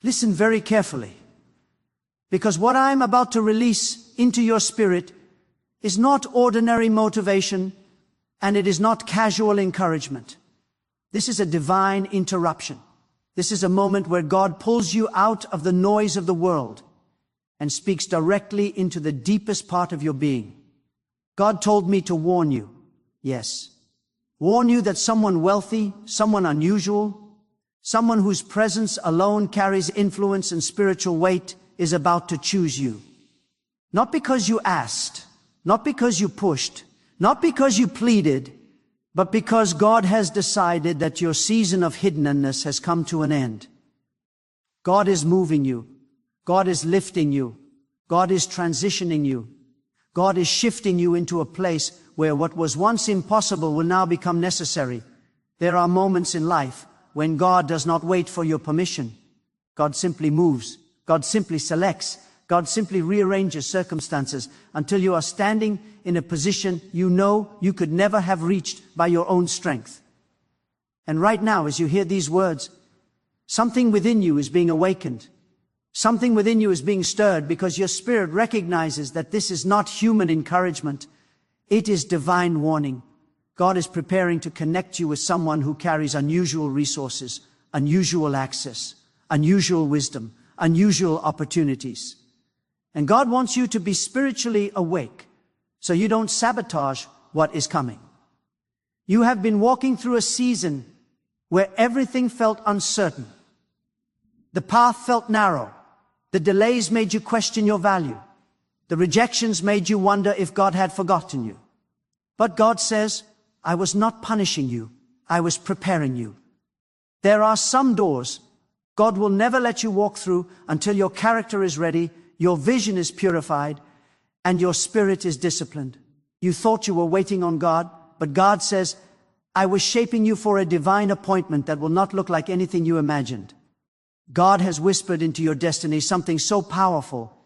Listen very carefully, because what I'm about to release into your spirit is not ordinary motivation, and it is not casual encouragement. This is a divine interruption. This is a moment where God pulls you out of the noise of the world and speaks directly into the deepest part of your being. God told me to warn you. Yes. Warn you that someone wealthy, someone unusual, someone whose presence alone carries influence and spiritual weight is about to choose you. Not because you asked, not because you pushed, not because you pleaded, but because God has decided that your season of hiddenness has come to an end. God is moving you. God is lifting you. God is transitioning you. God is shifting you into a place where what was once impossible will now become necessary. There are moments in life when God does not wait for your permission. God simply moves. God simply selects. God simply rearranges circumstances until you are standing in a position you know you could never have reached by your own strength. And right now, as you hear these words, something within you is being awakened. Something within you is being stirred because your spirit recognizes that this is not human encouragement. It is divine warning. God is preparing to connect you with someone who carries unusual resources, unusual access, unusual wisdom, unusual opportunities. And God wants you to be spiritually awake so you don't sabotage what is coming. You have been walking through a season where everything felt uncertain. The path felt narrow. The delays made you question your value. The rejections made you wonder if God had forgotten you. But God says, I was not punishing you. I was preparing you. There are some doors God will never let you walk through until your character is ready, your vision is purified, and your spirit is disciplined. You thought you were waiting on God, but God says, I was shaping you for a divine appointment that will not look like anything you imagined. God has whispered into your destiny something so powerful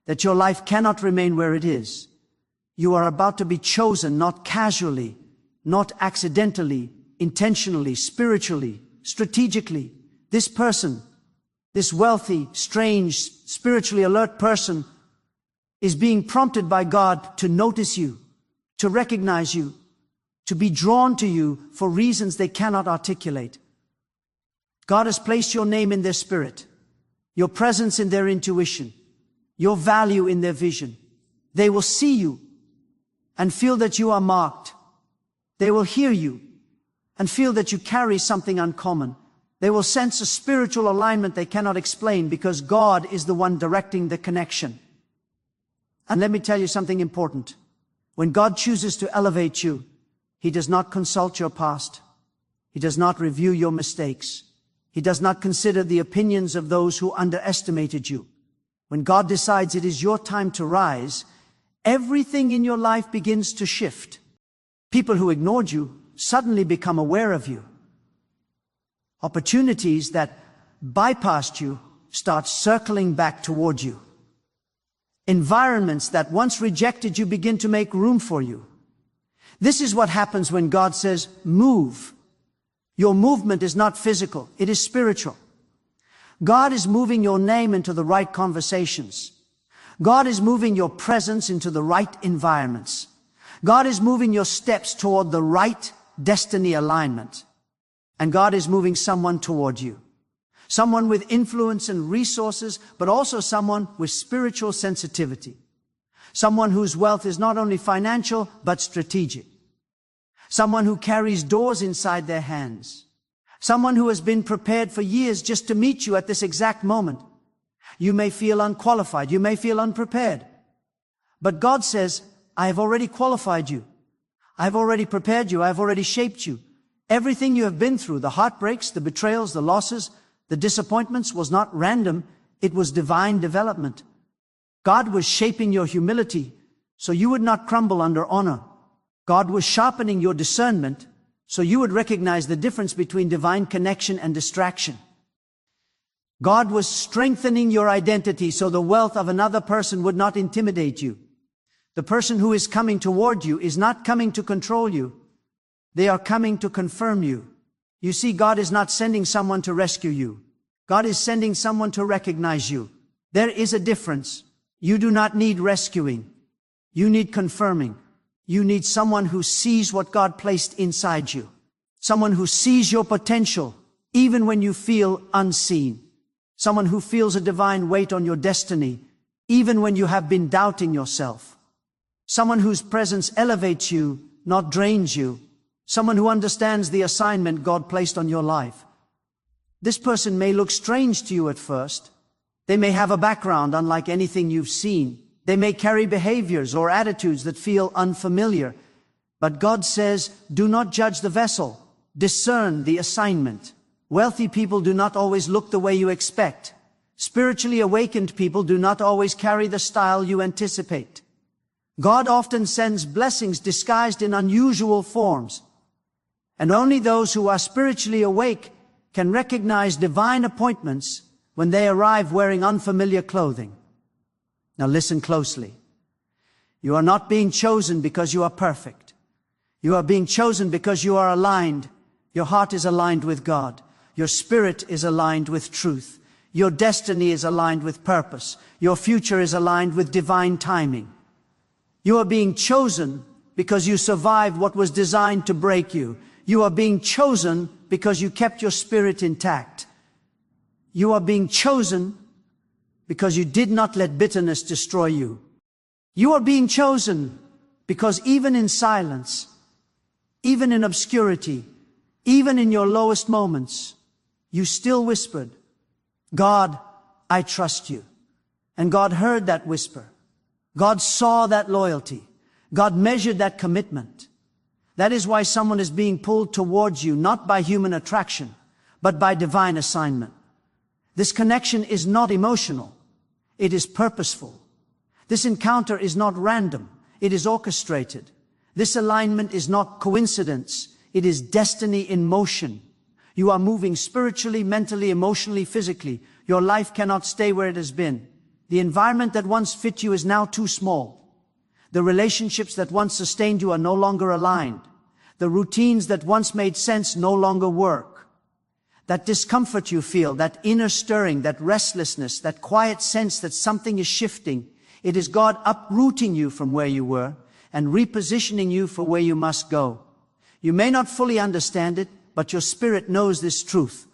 that your life cannot remain where it is. You are about to be chosen, not casually, not accidentally, intentionally, spiritually, strategically. This person, this wealthy, strange, spiritually alert person is being prompted by God to notice you, to recognize you, to be drawn to you for reasons they cannot articulate. God has placed your name in their spirit, your presence in their intuition, your value in their vision. They will see you and feel that you are marked. They will hear you and feel that you carry something uncommon. They will sense a spiritual alignment they cannot explain because God is the one directing the connection. And let me tell you something important. When God chooses to elevate you, He does not consult your past. He does not review your mistakes. He does not consider the opinions of those who underestimated you. When God decides it is your time to rise, everything in your life begins to shift. People who ignored you suddenly become aware of you. Opportunities that bypassed you start circling back toward you. Environments that once rejected you begin to make room for you. This is what happens when God says, move. Your movement is not physical, it is spiritual. God is moving your name into the right conversations. God is moving your presence into the right environments. God is moving your steps toward the right destiny alignment. And God is moving someone toward you. Someone with influence and resources, but also someone with spiritual sensitivity. Someone whose wealth is not only financial, but strategic. Someone who carries doors inside their hands. Someone who has been prepared for years just to meet you at this exact moment. You may feel unqualified. You may feel unprepared. But God says, I have already qualified you. I have already prepared you. I have already shaped you. Everything you have been through, the heartbreaks, the betrayals, the losses, the disappointments was not random. It was divine development. God was shaping your humility so you would not crumble under honor. God was sharpening your discernment so you would recognize the difference between divine connection and distraction. God was strengthening your identity so the wealth of another person would not intimidate you. The person who is coming toward you is not coming to control you. They are coming to confirm you. You see, God is not sending someone to rescue you. God is sending someone to recognize you. There is a difference. You do not need rescuing. You need confirming. You need someone who sees what God placed inside you. Someone who sees your potential, even when you feel unseen. Someone who feels a divine weight on your destiny, even when you have been doubting yourself. Someone whose presence elevates you, not drains you. Someone who understands the assignment God placed on your life. This person may look strange to you at first. They may have a background unlike anything you've seen. They may carry behaviors or attitudes that feel unfamiliar. But God says, do not judge the vessel. Discern the assignment. Wealthy people do not always look the way you expect. Spiritually awakened people do not always carry the style you anticipate. God often sends blessings disguised in unusual forms. And only those who are spiritually awake can recognize divine appointments when they arrive wearing unfamiliar clothing. Now listen closely. You are not being chosen because you are perfect. You are being chosen because you are aligned. Your heart is aligned with God. Your spirit is aligned with truth. Your destiny is aligned with purpose. Your future is aligned with divine timing. You are being chosen because you survived what was designed to break you. You are being chosen because you kept your spirit intact. You are being chosen because you did not let bitterness destroy you. You are being chosen because even in silence, even in obscurity, even in your lowest moments, you still whispered, God, I trust you. And God heard that whisper. God saw that loyalty. God measured that commitment. That is why someone is being pulled towards you, not by human attraction, but by divine assignment. This connection is not emotional. It is purposeful. This encounter is not random. It is orchestrated. This alignment is not coincidence. It is destiny in motion. You are moving spiritually, mentally, emotionally, physically. Your life cannot stay where it has been. The environment that once fit you is now too small. The relationships that once sustained you are no longer aligned. The routines that once made sense no longer work. That discomfort you feel, that inner stirring, that restlessness, that quiet sense that something is shifting, it is God uprooting you from where you were and repositioning you for where you must go. You may not fully understand it, but your spirit knows this truth.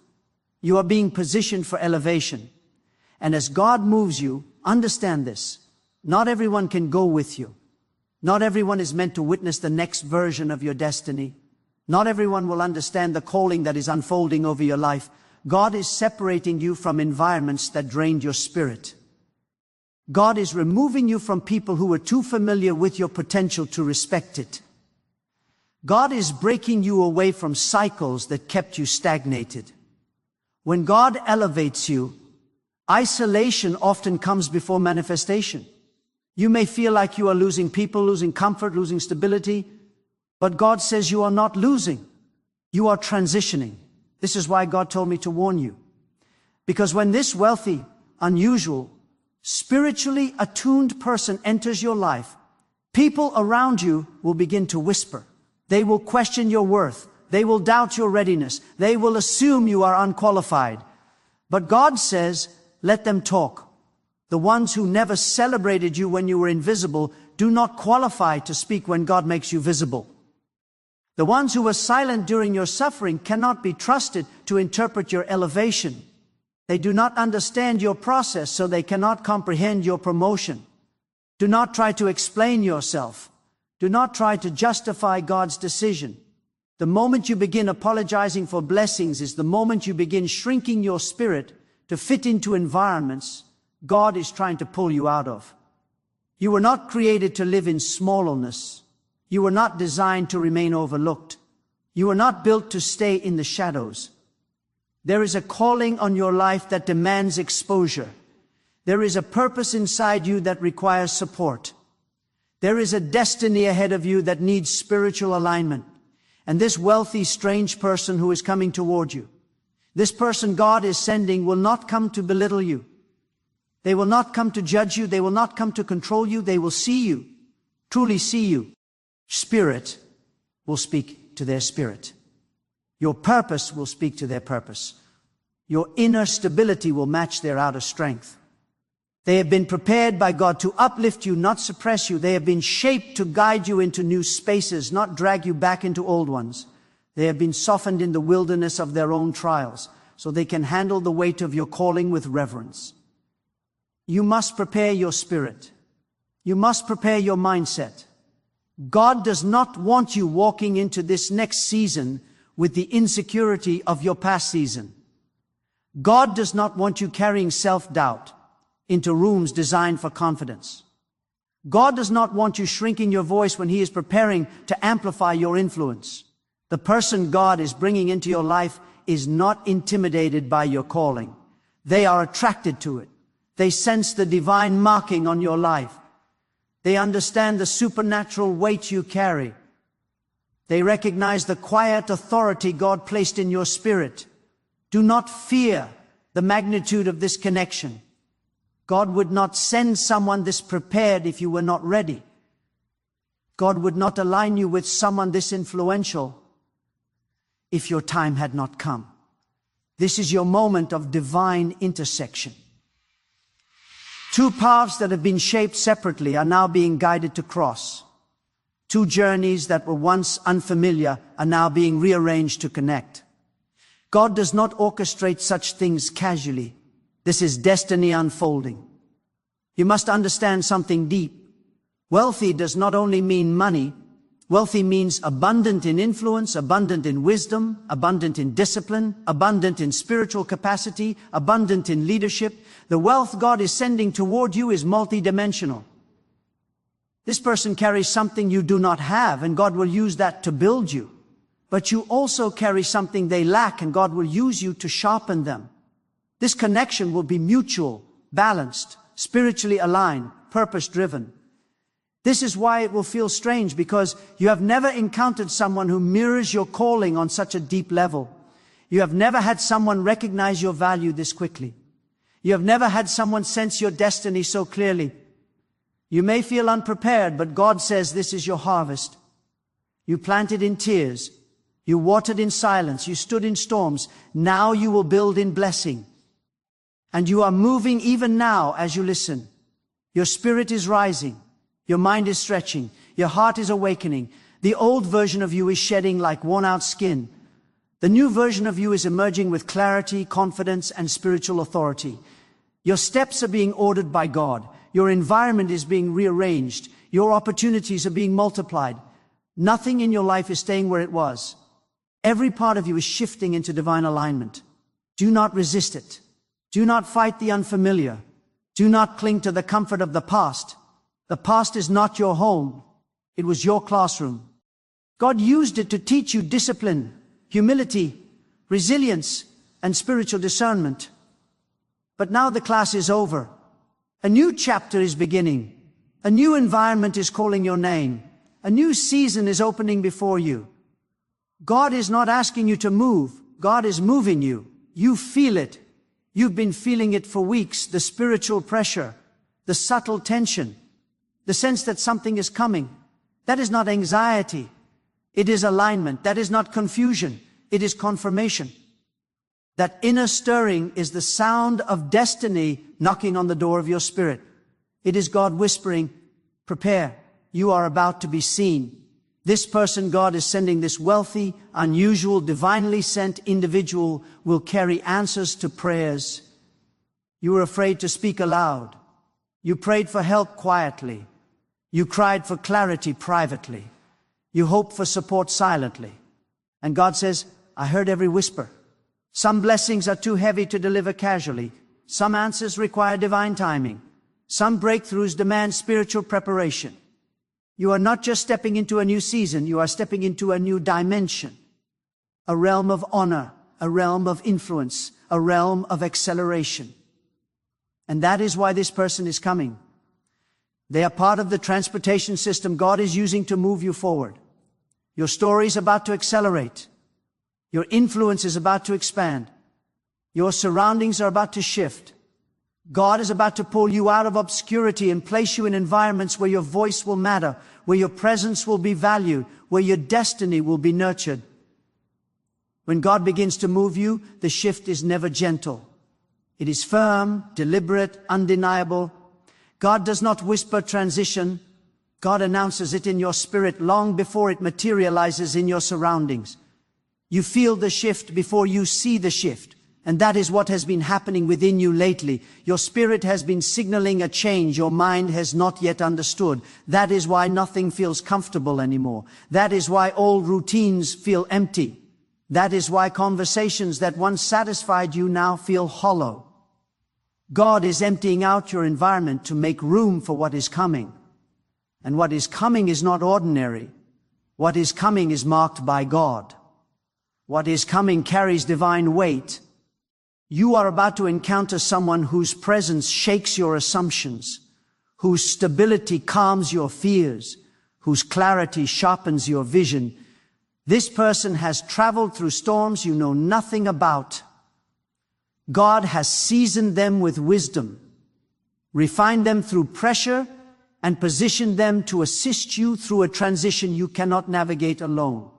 You are being positioned for elevation. And as God moves you, understand this. Not everyone can go with you. Not everyone is meant to witness the next version of your destiny. Not everyone will understand the calling that is unfolding over your life. God is separating you from environments that drained your spirit. God is removing you from people who were too familiar with your potential to respect it. God is breaking you away from cycles that kept you stagnated. When God elevates you, isolation often comes before manifestation. You may feel like you are losing people, losing comfort, losing stability, but God says you are not losing. You are transitioning. This is why God told me to warn you. Because when this wealthy, unusual, spiritually attuned person enters your life, people around you will begin to whisper. They will question your worth. They will doubt your readiness. They will assume you are unqualified. But God says, let them talk. The ones who never celebrated you when you were invisible do not qualify to speak when God makes you visible. The ones who were silent during your suffering cannot be trusted to interpret your elevation. They do not understand your process, so they cannot comprehend your promotion. Do not try to explain yourself. Do not try to justify God's decision. The moment you begin apologizing for blessings is the moment you begin shrinking your spirit to fit into environments God is trying to pull you out of. You were not created to live in smallness. You were not designed to remain overlooked. You were not built to stay in the shadows. There is a calling on your life that demands exposure. There is a purpose inside you that requires support. There is a destiny ahead of you that needs spiritual alignment. And this wealthy, strange person who is coming toward you, this person God is sending, will not come to belittle you. They will not come to judge you. They will not come to control you. They will see you, truly see you. Spirit will speak to their spirit. Your purpose will speak to their purpose. Your inner stability will match their outer strength. They have been prepared by God to uplift you, not suppress you. They have been shaped to guide you into new spaces, not drag you back into old ones. They have been softened in the wilderness of their own trials, so they can handle the weight of your calling with reverence. You must prepare your spirit. You must prepare your mindset. God does not want you walking into this next season with the insecurity of your past season. God does not want you carrying self-doubt into rooms designed for confidence. God does not want you shrinking your voice when He is preparing to amplify your influence. The person God is bringing into your life is not intimidated by your calling. They are attracted to it. They sense the divine marking on your life. They understand the supernatural weight you carry. They recognize the quiet authority God placed in your spirit. Do not fear the magnitude of this connection. God would not send someone this prepared if you were not ready. God would not align you with someone this influential if your time had not come. This is your moment of divine intersection. Two paths that have been shaped separately are now being guided to cross. Two journeys that were once unfamiliar are now being rearranged to connect. God does not orchestrate such things casually. This is destiny unfolding. You must understand something deep. Wealthy does not only mean money. Wealthy means abundant in influence, abundant in wisdom, abundant in discipline, abundant in spiritual capacity, abundant in leadership. The wealth God is sending toward you is multidimensional. This person carries something you do not have, and God will use that to build you. But you also carry something they lack, and God will use you to sharpen them. This connection will be mutual, balanced, spiritually aligned, purpose-driven. This is why it will feel strange, because you have never encountered someone who mirrors your calling on such a deep level. You have never had someone recognize your value this quickly. You have never had someone sense your destiny so clearly. You may feel unprepared, but God says this is your harvest. You planted in tears. You watered in silence. You stood in storms. Now you will build in blessing. And you are moving even now as you listen. Your spirit is rising. Your mind is stretching. Your heart is awakening. The old version of you is shedding like worn-out skin. The new version of you is emerging with clarity, confidence, and spiritual authority. Your steps are being ordered by God. Your environment is being rearranged. Your opportunities are being multiplied. Nothing in your life is staying where it was. Every part of you is shifting into divine alignment. Do not resist it. Do not fight the unfamiliar. Do not cling to the comfort of the past. The past is not your home. It was your classroom. God used it to teach you discipline, humility, resilience, and spiritual discernment. But now the class is over. A new chapter is beginning. A new environment is calling your name. A new season is opening before you. God is not asking you to move. God is moving you. You feel it. You've been feeling it for weeks, the spiritual pressure, the subtle tension, the sense that something is coming. That is not anxiety. It is alignment. That is not confusion. It is confirmation. That inner stirring is the sound of destiny knocking on the door of your spirit. It is God whispering, prepare. You are about to be seen. This person God is sending, this wealthy, unusual, divinely sent individual, will carry answers to prayers. You were afraid to speak aloud. You prayed for help quietly. You cried for clarity privately. You hoped for support silently. And God says, I heard every whisper. Some blessings are too heavy to deliver casually. Some answers require divine timing. Some breakthroughs demand spiritual preparation. You are not just stepping into a new season, you are stepping into a new dimension. A realm of honor, a realm of influence, a realm of acceleration. And that is why this person is coming. They are part of the transportation system God is using to move you forward. Your story is about to accelerate. Your influence is about to expand. Your surroundings are about to shift. God is about to pull you out of obscurity and place you in environments where your voice will matter, where your presence will be valued, where your destiny will be nurtured. When God begins to move you, the shift is never gentle. It is firm, deliberate, undeniable. God does not whisper transition. God announces it in your spirit long before it materializes in your surroundings. You feel the shift before you see the shift. And that is what has been happening within you lately. Your spirit has been signaling a change your mind has not yet understood. That is why nothing feels comfortable anymore. That is why old routines feel empty. That is why conversations that once satisfied you now feel hollow. God is emptying out your environment to make room for what is coming. And what is coming is not ordinary. What is coming is marked by God. What is coming carries divine weight. You are about to encounter someone whose presence shakes your assumptions, whose stability calms your fears, whose clarity sharpens your vision. This person has traveled through storms you know nothing about. God has seasoned them with wisdom, refined them through pressure, and positioned them to assist you through a transition you cannot navigate alone.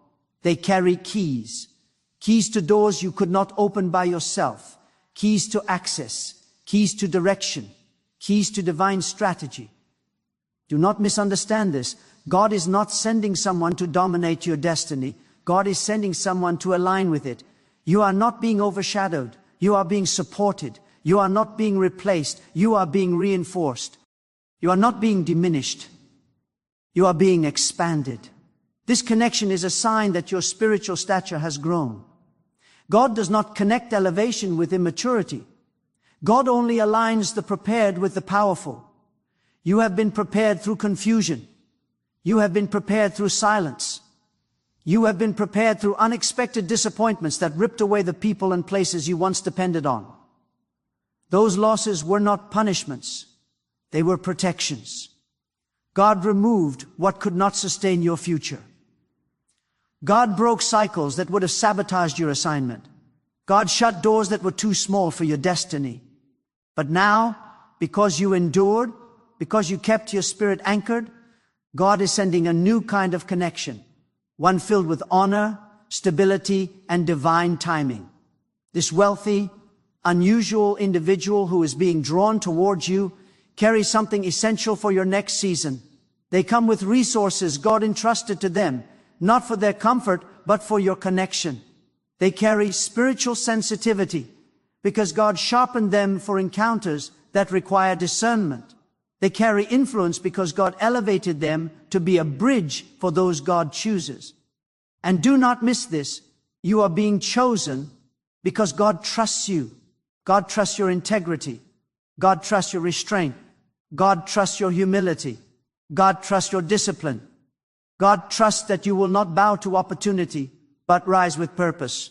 They carry keys to doors you could not open by yourself, keys to access, keys to direction, keys to divine strategy. Do not misunderstand this. God is not sending someone to dominate your destiny. God is sending someone to align with it. You are not being overshadowed. You are being supported. You are not being replaced. You are being reinforced. You are not being diminished. You are being expanded. This connection is a sign that your spiritual stature has grown. God does not connect elevation with immaturity. God only aligns the prepared with the powerful. You have been prepared through confusion. You have been prepared through silence. You have been prepared through unexpected disappointments that ripped away the people and places you once depended on. Those losses were not punishments. They were protections. God removed what could not sustain your future. God broke cycles that would have sabotaged your assignment. God shut doors that were too small for your destiny. But now, because you endured, because you kept your spirit anchored, God is sending a new kind of connection, one filled with honor, stability, and divine timing. This wealthy, unusual individual who is being drawn towards you carries something essential for your next season. They come with resources God entrusted to them, not for their comfort, but for your connection. They carry spiritual sensitivity because God sharpened them for encounters that require discernment. They carry influence because God elevated them to be a bridge for those God chooses. And do not miss this. You are being chosen because God trusts you. God trusts your integrity. God trusts your restraint. God trusts your humility. God trusts your discipline. God trusts that you will not bow to opportunity, but rise with purpose.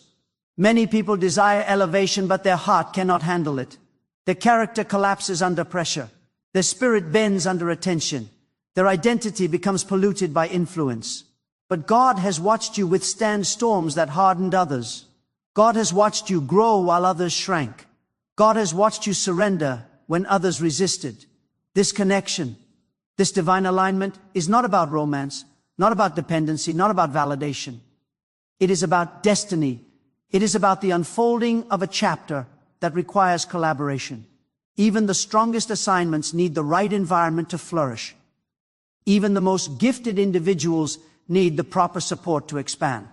Many people desire elevation, but their heart cannot handle it. Their character collapses under pressure. Their spirit bends under attention. Their identity becomes polluted by influence. But God has watched you withstand storms that hardened others. God has watched you grow while others shrank. God has watched you surrender when others resisted. This connection, this divine alignment is not about romance, not about dependency, not about validation. It is about destiny. It is about the unfolding of a chapter that requires collaboration. Even the strongest assignments need the right environment to flourish. Even the most gifted individuals need the proper support to expand.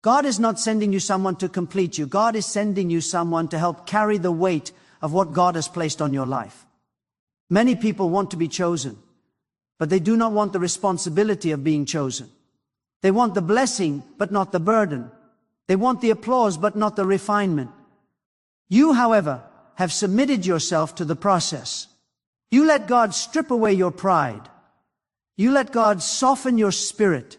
God is not sending you someone to complete you. God is sending you someone to help carry the weight of what God has placed on your life. Many people want to be chosen, but they do not want the responsibility of being chosen. They want the blessing, but not the burden. They want the applause, but not the refinement. You, however, have submitted yourself to the process. You let God strip away your pride. You let God soften your spirit.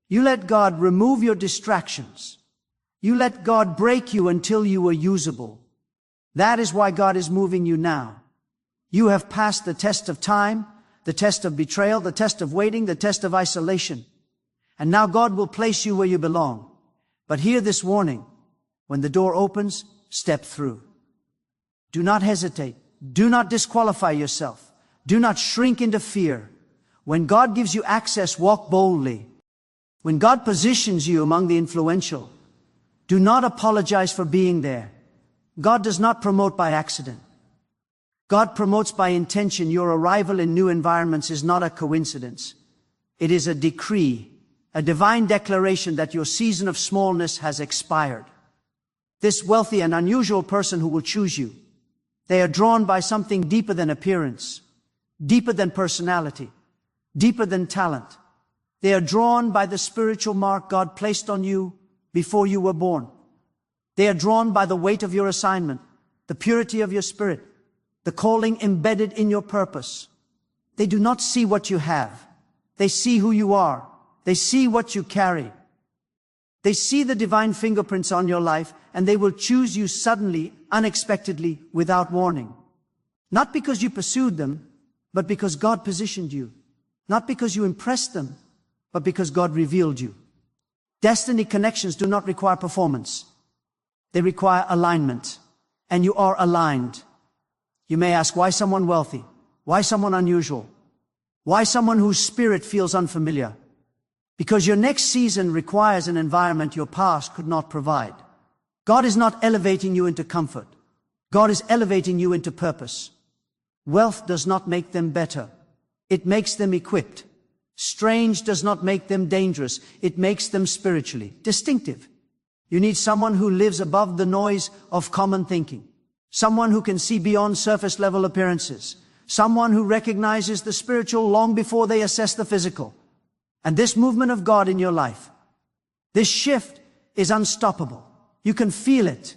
You let God remove your distractions. You let God break you until you are usable. That is why God is moving you now. You have passed the test of time, the test of betrayal, the test of waiting, the test of isolation. And now God will place you where you belong. But hear this warning. When the door opens, step through. Do not hesitate. Do not disqualify yourself. Do not shrink into fear. When God gives you access, walk boldly. When God positions you among the influential, Do not apologize for being there. God does not promote by accident. God promotes by intention. Your arrival in new environments is not a coincidence. It is a decree, a divine declaration that your season of smallness has expired. This wealthy and unusual person who will choose you, they are drawn by something deeper than appearance, deeper than personality, deeper than talent. They are drawn by the spiritual mark God placed on you before you were born. They are drawn by the weight of your assignment, the purity of your spirit, the calling embedded in your purpose. They do not see what you have. They see who you are. They see what you carry. They see the divine fingerprints on your life, and they will choose you suddenly, unexpectedly, without warning. Not because you pursued them, but because God positioned you. Not because you impressed them, but because God revealed you. Destiny connections do not require performance. They require alignment, and you are aligned. You may ask, why someone wealthy? Why someone unusual? Why someone whose spirit feels unfamiliar? Because your next season requires an environment your past could not provide. God is not elevating you into comfort. God is elevating you into purpose. Wealth does not make them better. It makes them equipped. Strange does not make them dangerous. It makes them spiritually distinctive. You need someone who lives above the noise of common thinking. Someone who can see beyond surface level appearances. Someone who recognizes the spiritual long before they assess the physical. And this movement of God in your life, this shift is unstoppable. You can feel it.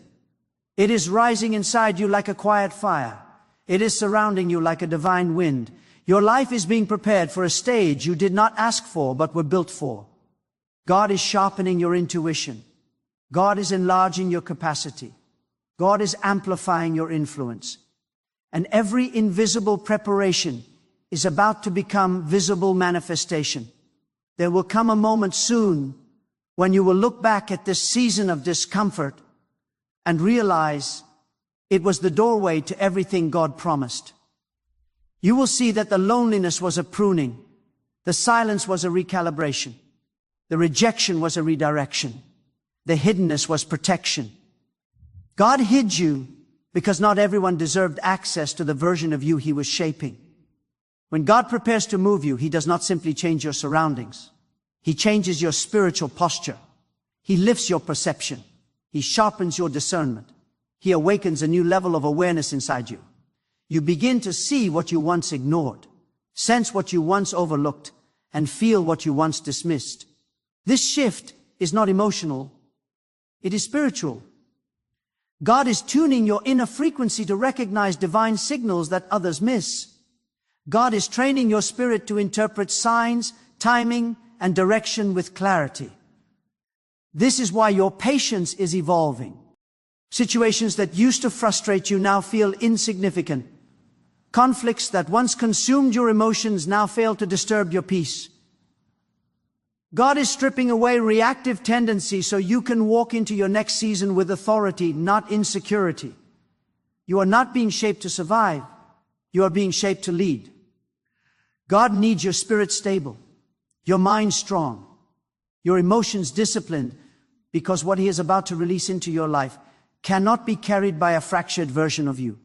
It is rising inside you like a quiet fire. It is surrounding you like a divine wind. Your life is being prepared for a stage you did not ask for but were built for. God is sharpening your intuition. God is enlarging your capacity. God is amplifying your influence. And every invisible preparation is about to become visible manifestation. There will come a moment soon when you will look back at this season of discomfort and realize it was the doorway to everything God promised. You will see that the loneliness was a pruning. The silence was a recalibration. The rejection was a redirection. The hiddenness was protection. God hid you because not everyone deserved access to the version of you He was shaping. When God prepares to move you, He does not simply change your surroundings. He changes your spiritual posture. He lifts your perception. He sharpens your discernment. He awakens a new level of awareness inside you. You begin to see what you once ignored, sense what you once overlooked, and feel what you once dismissed. This shift is not emotional. It is spiritual. God is tuning your inner frequency to recognize divine signals that others miss. God is training your spirit to interpret signs, timing, and direction with clarity. This is why your patience is evolving. Situations that used to frustrate you now feel insignificant. Conflicts that once consumed your emotions now fail to disturb your peace. God is stripping away reactive tendencies so you can walk into your next season with authority, not insecurity. You are not being shaped to survive. You are being shaped to lead. God needs your spirit stable, your mind strong, your emotions disciplined, because what He is about to release into your life cannot be carried by a fractured version of you.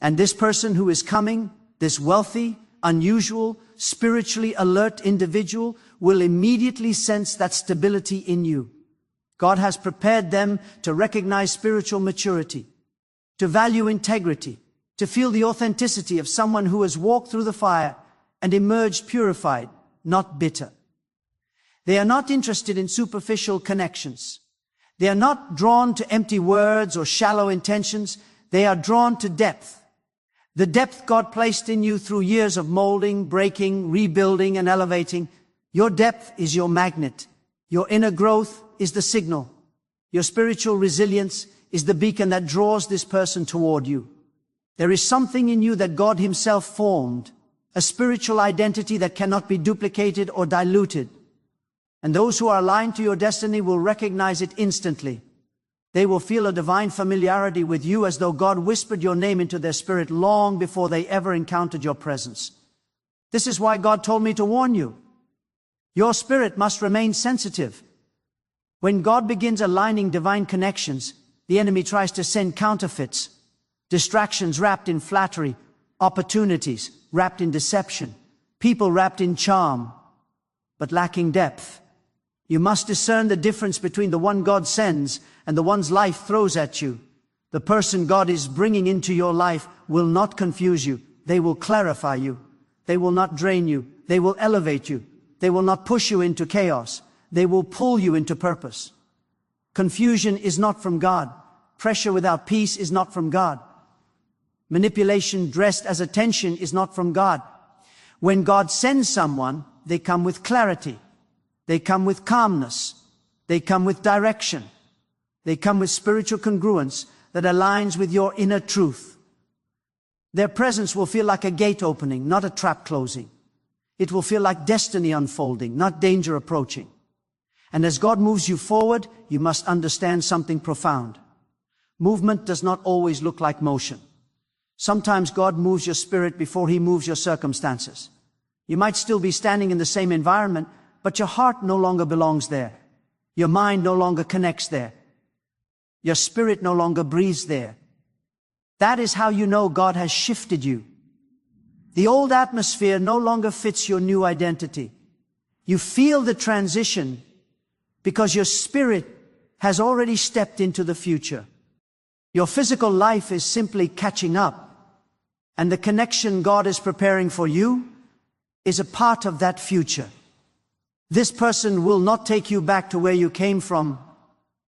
And this person who is coming, this wealthy, unusual, spiritually alert individual, will immediately sense that stability in you. God has prepared them to recognize spiritual maturity, to value integrity, to feel the authenticity of someone who has walked through the fire and emerged purified, not bitter. They are not interested in superficial connections. They are not drawn to empty words or shallow intentions. They are drawn to depth. The depth God placed in you through years of molding, breaking, rebuilding, and elevating. Your depth is your magnet. Your inner growth is the signal. Your spiritual resilience is the beacon that draws this person toward you. There is something in you that God Himself formed, a spiritual identity that cannot be duplicated or diluted. And those who are aligned to your destiny will recognize it instantly. They will feel a divine familiarity with you as though God whispered your name into their spirit long before they ever encountered your presence. This is why God told me to warn you. Your spirit must remain sensitive. When God begins aligning divine connections, the enemy tries to send counterfeits, distractions wrapped in flattery, opportunities wrapped in deception, people wrapped in charm, but lacking depth. You must discern the difference between the one God sends and the one's life throws at you. The person God is bringing into your life will not confuse you. They will clarify you. They will not drain you. They will elevate you. They will not push you into chaos. They will pull you into purpose. Confusion is not from God. Pressure without peace is not from God. Manipulation dressed as attention is not from God. When God sends someone, they come with clarity. They come with calmness. They come with direction. They come with spiritual congruence that aligns with your inner truth. Their presence will feel like a gate opening, not a trap closing. It will feel like destiny unfolding, not danger approaching. And as God moves you forward, you must understand something profound. Movement does not always look like motion. Sometimes God moves your spirit before He moves your circumstances. You might still be standing in the same environment, but your heart no longer belongs there. Your mind no longer connects there. Your spirit no longer breathes there. That is how you know God has shifted you. The old atmosphere no longer fits your new identity. You feel the transition because your spirit has already stepped into the future. Your physical life is simply catching up, and the connection God is preparing for you is a part of that future. This person will not take you back to where you came from.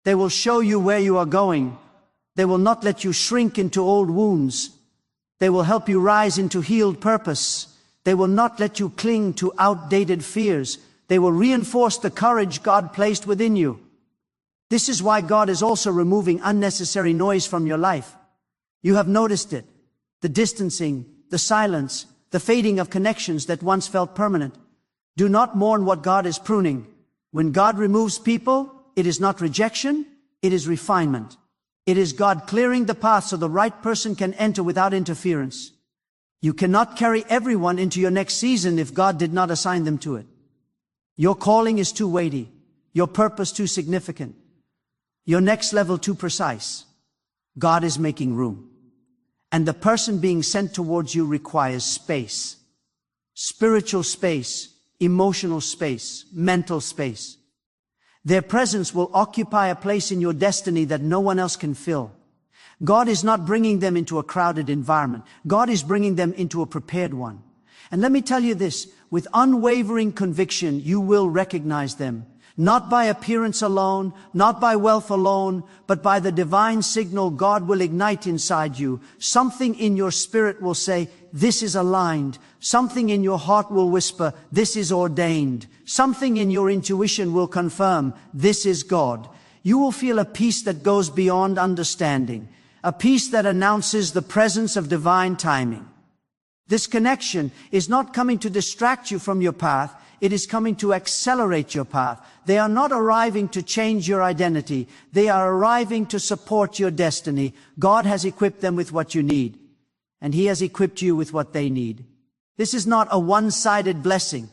They will show you where you are going. They will not let you shrink into old wounds. They will help you rise into healed purpose. They will not let you cling to outdated fears. They will reinforce the courage God placed within you. This is why God is also removing unnecessary noise from your life. You have noticed it. The distancing, the silence, the fading of connections that once felt permanent. Do not mourn what God is pruning. When God removes people, it is not rejection, it is refinement. It is God clearing the path so the right person can enter without interference. You cannot carry everyone into your next season if God did not assign them to it. Your calling is too weighty, your purpose too significant, your next level too precise. God is making room. And the person being sent towards you requires space. Spiritual space, emotional space, mental space. Their presence will occupy a place in your destiny that no one else can fill. God is not bringing them into a crowded environment. God is bringing them into a prepared one. And let me tell you this, with unwavering conviction, you will recognize them. Not by appearance alone, not by wealth alone, but by the divine signal God will ignite inside you. Something in your spirit will say, this is aligned. Something in your heart will whisper, this is ordained. Something in your intuition will confirm, this is God. You will feel a peace that goes beyond understanding, a peace that announces the presence of divine timing. This connection is not coming to distract you from your path. It is coming to accelerate your path. They are not arriving to change your identity. They are arriving to support your destiny. God has equipped them with what you need, and He has equipped you with what they need. This is not a one-sided blessing.